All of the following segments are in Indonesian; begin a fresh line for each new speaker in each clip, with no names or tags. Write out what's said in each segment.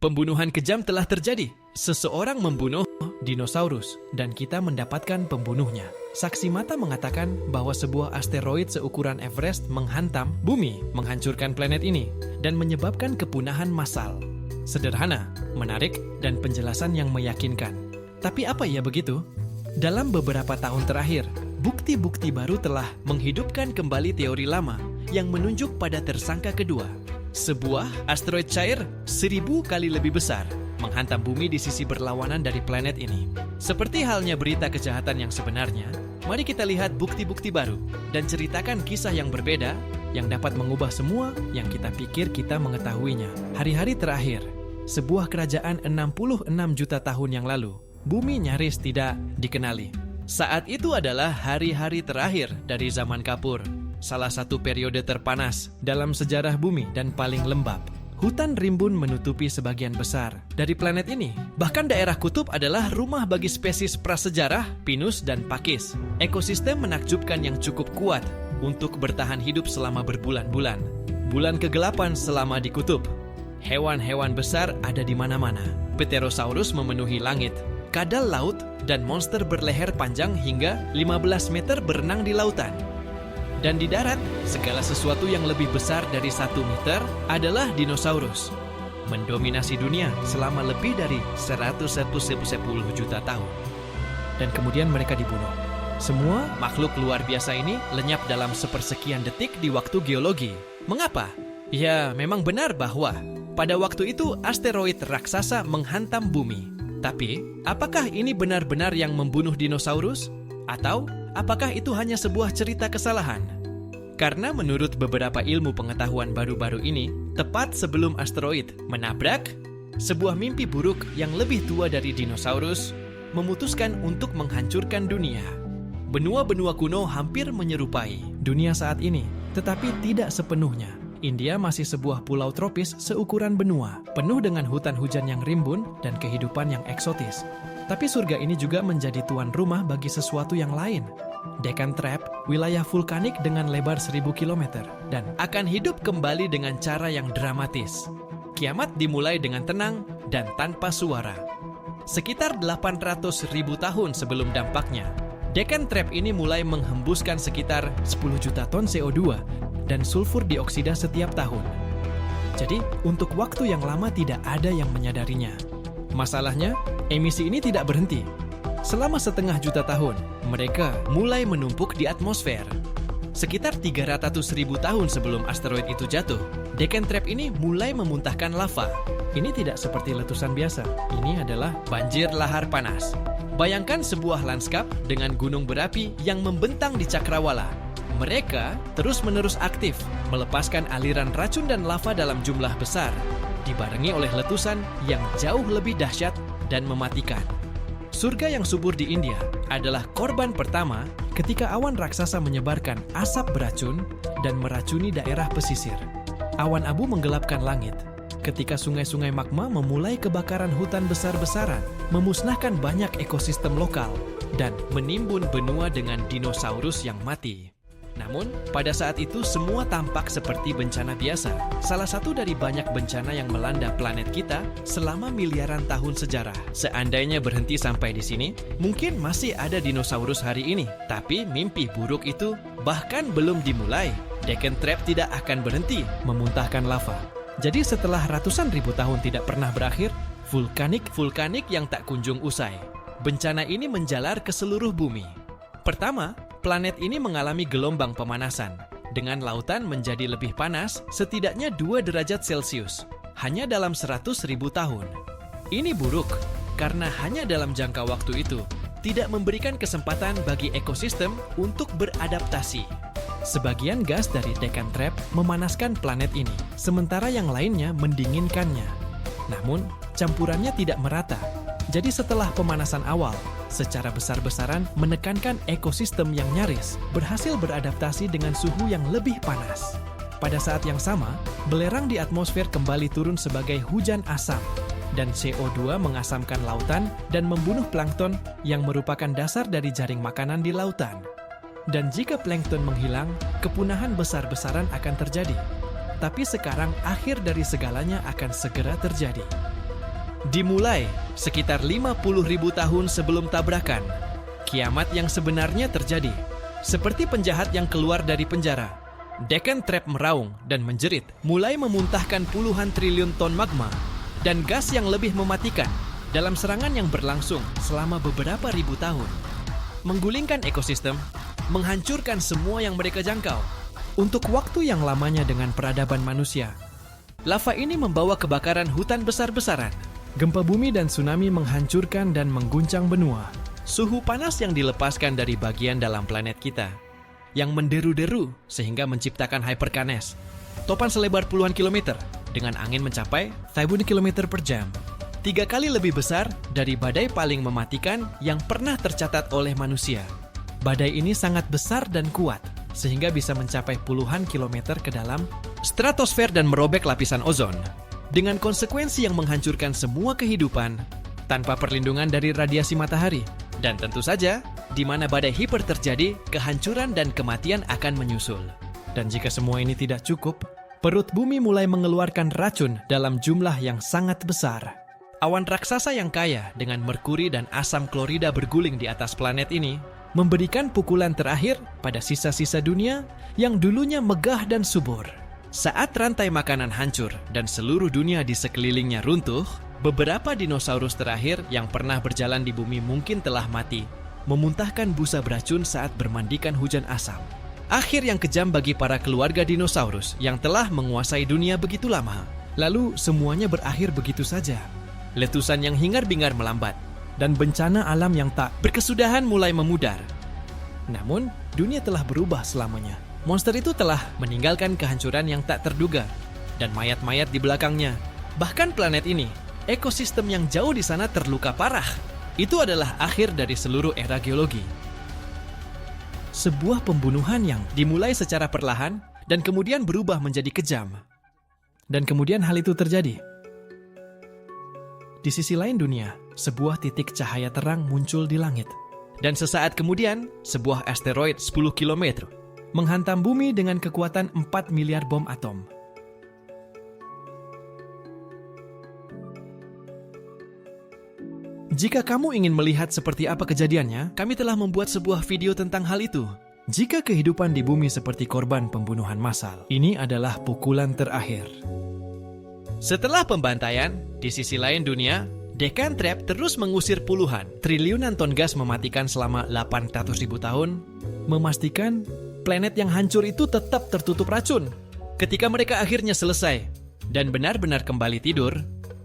Pembunuhan kejam telah terjadi. Seseorang membunuh dinosaurus dan kita mendapatkan pembunuhnya. Saksi mata mengatakan bahwa sebuah asteroid seukuran Everest menghantam bumi, menghancurkan planet ini, dan menyebabkan kepunahan massal. Sederhana, menarik, dan penjelasan yang meyakinkan. Tapi apa ya begitu? Dalam beberapa tahun terakhir, bukti-bukti baru telah menghidupkan kembali teori lama yang menunjuk pada tersangka kedua. Sebuah asteroid cair 1000 kali lebih besar menghantam bumi di sisi berlawanan dari planet ini. Seperti halnya berita kejahatan yang sebenarnya, mari kita lihat bukti-bukti baru dan ceritakan kisah yang berbeda yang dapat mengubah semua yang kita pikir kita mengetahuinya. Hari-hari terakhir, sebuah kerajaan 66 juta tahun yang lalu, bumi nyaris tidak dikenali. Saat itu adalah hari-hari terakhir dari zaman kapur, salah satu periode terpanas dalam sejarah bumi dan paling lembab. Hutan rimbun menutupi sebagian besar dari planet ini. Bahkan daerah kutub adalah rumah bagi spesies prasejarah, pinus, dan pakis. Ekosistem menakjubkan yang cukup kuat untuk bertahan hidup selama berbulan-bulan. Bulan kegelapan selama di kutub. Hewan-hewan besar ada di mana-mana. Pterosaurus memenuhi langit. Kadal laut dan monster berleher panjang hingga 15 meter berenang di lautan. Dan di darat, segala sesuatu yang lebih besar dari 1 meter adalah dinosaurus. Mendominasi dunia selama lebih dari 110 juta tahun. Dan kemudian mereka dibunuh. Semua makhluk luar biasa ini lenyap dalam sepersekian detik di waktu geologi. Mengapa? Ya, memang benar bahwa pada waktu itu asteroid raksasa menghantam bumi. Tapi, apakah ini benar-benar yang membunuh dinosaurus? Atau apakah itu hanya sebuah cerita kesalahan? Karena menurut beberapa ilmu pengetahuan baru-baru ini, tepat sebelum asteroid menabrak, sebuah mimpi buruk yang lebih tua dari dinosaurus memutuskan untuk menghancurkan dunia. Benua-benua kuno hampir menyerupai dunia saat ini, tetapi tidak sepenuhnya. India masih sebuah pulau tropis seukuran benua, penuh dengan hutan hujan yang rimbun dan kehidupan yang eksotis. Tapi surga ini juga menjadi tuan rumah bagi sesuatu yang lain. Deccan Trap, wilayah vulkanik dengan lebar 1000 km, dan akan hidup kembali dengan cara yang dramatis. Kiamat dimulai dengan tenang dan tanpa suara. Sekitar 800.000 tahun sebelum dampaknya, Deccan Trap ini mulai menghembuskan sekitar 10 juta ton CO2 dan sulfur dioksida setiap tahun. Jadi, untuk waktu yang lama tidak ada yang menyadarinya. Masalahnya, emisi ini tidak berhenti. Selama setengah juta tahun, mereka mulai menumpuk di atmosfer. Sekitar 300.000 tahun sebelum asteroid itu jatuh, Deccan Trap ini mulai memuntahkan lava. Ini tidak seperti letusan biasa. Ini adalah banjir lahar panas. Bayangkan sebuah lanskap dengan gunung berapi yang membentang di cakrawala. Mereka terus-menerus aktif, melepaskan aliran racun dan lava dalam jumlah besar, dibarengi oleh letusan yang jauh lebih dahsyat dan mematikan. Surga yang subur di India adalah korban pertama ketika awan raksasa menyebarkan asap beracun dan meracuni daerah pesisir. Awan abu menggelapkan langit ketika sungai-sungai magma memulai kebakaran hutan besar-besaran, memusnahkan banyak ekosistem lokal, dan menimbun benua dengan dinosaurus yang mati. Namun, pada saat itu semua tampak seperti bencana biasa. Salah satu dari banyak bencana yang melanda planet kita selama miliaran tahun sejarah. Seandainya berhenti sampai di sini, mungkin masih ada dinosaurus hari ini. Tapi mimpi buruk itu bahkan belum dimulai. Deccan Trap tidak akan berhenti memuntahkan lava. Jadi setelah ratusan ribu tahun tidak pernah berakhir, vulkanik yang tak kunjung usai. Bencana ini menjalar ke seluruh bumi. Pertama, planet ini mengalami gelombang pemanasan, dengan lautan menjadi lebih panas setidaknya 2 derajat Celcius, hanya dalam 100.000 tahun. Ini buruk, karena hanya dalam jangka waktu itu, tidak memberikan kesempatan bagi ekosistem untuk beradaptasi. Sebagian gas dari Deccan Trap memanaskan planet ini, sementara yang lainnya mendinginkannya. Namun, campurannya tidak merata. Jadi setelah pemanasan awal, secara besar-besaran menekankan ekosistem yang nyaris berhasil beradaptasi dengan suhu yang lebih panas. Pada saat yang sama, belerang di atmosfer kembali turun sebagai hujan asam, dan CO2 mengasamkan lautan dan membunuh plankton yang merupakan dasar dari jaring makanan di lautan. Dan jika plankton menghilang, kepunahan besar-besaran akan terjadi. Tapi sekarang akhir dari segalanya akan segera terjadi. Dimulai sekitar 50.000 tahun sebelum tabrakan, kiamat yang sebenarnya terjadi. Seperti penjahat yang keluar dari penjara, Deccan Trap meraung dan menjerit, mulai memuntahkan puluhan triliun ton magma dan gas yang lebih mematikan dalam serangan yang berlangsung selama beberapa ribu tahun. Menggulingkan ekosistem, menghancurkan semua yang mereka jangkau. Untuk waktu yang lamanya dengan peradaban manusia, lava ini membawa kebakaran hutan besar-besaran. Gempa bumi dan tsunami menghancurkan dan mengguncang benua. Suhu panas yang dilepaskan dari bagian dalam planet kita yang menderu-deru sehingga menciptakan hypercanes, topan selebar puluhan kilometer dengan angin mencapai 1000 km per jam. 3 kali lebih besar dari badai paling mematikan yang pernah tercatat oleh manusia. Badai ini sangat besar dan kuat sehingga bisa mencapai puluhan kilometer ke dalam stratosfer dan merobek lapisan ozon, dengan konsekuensi yang menghancurkan semua kehidupan tanpa perlindungan dari radiasi matahari. Dan tentu saja, di mana badai hiper terjadi, kehancuran dan kematian akan menyusul. Dan jika semua ini tidak cukup, perut bumi mulai mengeluarkan racun dalam jumlah yang sangat besar. Awan raksasa yang kaya dengan merkuri dan asam klorida berguling di atas planet ini memberikan pukulan terakhir pada sisa-sisa dunia yang dulunya megah dan subur. Saat rantai makanan hancur dan seluruh dunia di sekelilingnya runtuh, beberapa dinosaurus terakhir yang pernah berjalan di bumi mungkin telah mati, memuntahkan busa beracun saat bermandikan hujan asam. Akhir yang kejam bagi para keluarga dinosaurus yang telah menguasai dunia begitu lama. Lalu semuanya berakhir begitu saja. Letusan yang hingar-bingar melambat, dan bencana alam yang tak berkesudahan mulai memudar. Namun, dunia telah berubah selamanya. Monster itu telah meninggalkan kehancuran yang tak terduga, dan mayat-mayat di belakangnya. Bahkan planet ini, ekosistem yang jauh di sana terluka parah. Itu adalah akhir dari seluruh era geologi. Sebuah pembunuhan yang dimulai secara perlahan dan kemudian berubah menjadi kejam. Dan kemudian hal itu terjadi. Di sisi lain dunia, sebuah titik cahaya terang muncul di langit. Dan sesaat kemudian, sebuah asteroid 10 km menghantam bumi dengan kekuatan 4 miliar bom atom. Jika kamu ingin melihat seperti apa kejadiannya, kami telah membuat sebuah video tentang hal itu. Jika kehidupan di bumi seperti korban pembunuhan massal, ini adalah pukulan terakhir. Setelah pembantaian, di sisi lain dunia, Deccan Trap terus mengusir puluhan triliunan ton gas mematikan selama 800.000 tahun, memastikan planet yang hancur itu tetap tertutup racun. Ketika mereka akhirnya selesai dan benar-benar kembali tidur,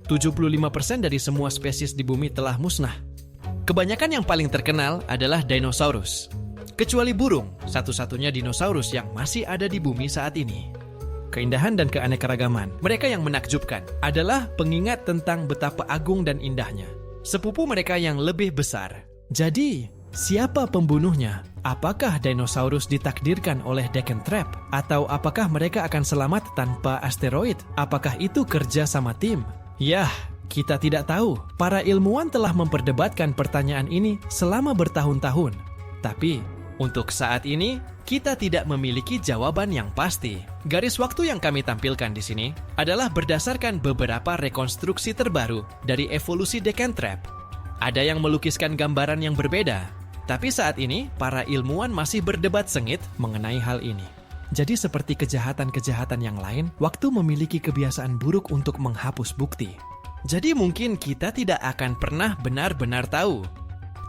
75% dari semua spesies di bumi telah musnah. Kebanyakan yang paling terkenal adalah dinosaurus. Kecuali burung, satu-satunya dinosaurus yang masih ada di bumi saat ini. Keindahan dan keanekaragaman mereka yang menakjubkan adalah pengingat tentang betapa agung dan indahnya sepupu mereka yang lebih besar. Jadi, siapa pembunuhnya? Apakah dinosaurus ditakdirkan oleh Deccan Trap? Atau apakah mereka akan selamat tanpa asteroid? Apakah itu kerja sama tim? Yah, kita tidak tahu. Para ilmuwan telah memperdebatkan pertanyaan ini selama bertahun-tahun. Tapi, untuk saat ini, kita tidak memiliki jawaban yang pasti. Garis waktu yang kami tampilkan di sini adalah berdasarkan beberapa rekonstruksi terbaru dari evolusi Deccan Trap. Ada yang melukiskan gambaran yang berbeda, tapi saat ini para ilmuwan masih berdebat sengit mengenai hal ini. Jadi seperti kejahatan-kejahatan yang lain, waktu memiliki kebiasaan buruk untuk menghapus bukti. Jadi mungkin kita tidak akan pernah benar-benar tahu.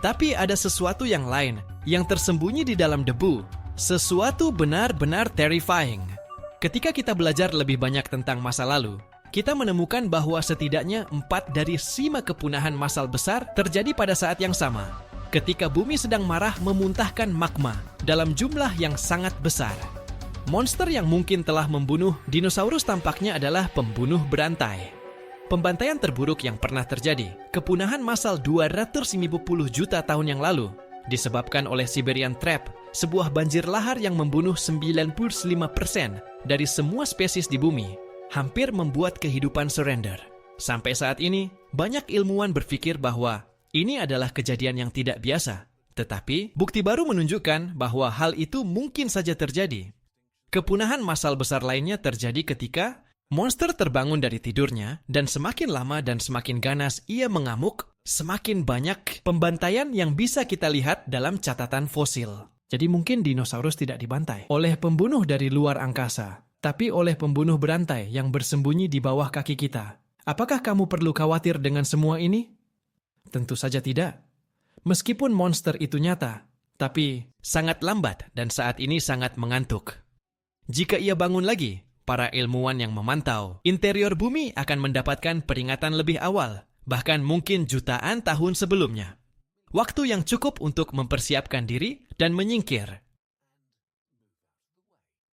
Tapi ada sesuatu yang lain yang tersembunyi di dalam debu. Sesuatu benar-benar terrifying. Ketika kita belajar lebih banyak tentang masa lalu, kita menemukan bahwa setidaknya 4 dari 5 kepunahan massal besar terjadi pada saat yang sama. Ketika bumi sedang marah memuntahkan magma dalam jumlah yang sangat besar. Monster yang mungkin telah membunuh dinosaurus tampaknya adalah pembunuh berantai. Pembantaian terburuk yang pernah terjadi, kepunahan massal 250 juta tahun yang lalu, disebabkan oleh Siberian Trap, sebuah banjir lahar yang membunuh 95% dari semua spesies di bumi, hampir membuat kehidupan surrender. Sampai saat ini, banyak ilmuwan berpikir bahwa ini adalah kejadian yang tidak biasa. Tetapi, bukti baru menunjukkan bahwa hal itu mungkin saja terjadi. Kepunahan massal besar lainnya terjadi ketika Monster terbangun dari tidurnya, dan semakin lama dan semakin ganas ia mengamuk, semakin banyak pembantaian yang bisa kita lihat dalam catatan fosil. Jadi mungkin dinosaurus tidak dibantai oleh pembunuh dari luar angkasa, tapi oleh pembunuh berantai yang bersembunyi di bawah kaki kita. Apakah kamu perlu khawatir dengan semua ini? Tentu saja tidak. Meskipun monster itu nyata, tapi sangat lambat dan saat ini sangat mengantuk. Jika ia bangun lagi, para ilmuwan yang memantau interior bumi akan mendapatkan peringatan lebih awal, bahkan mungkin jutaan tahun sebelumnya. Waktu yang cukup untuk mempersiapkan diri dan menyingkir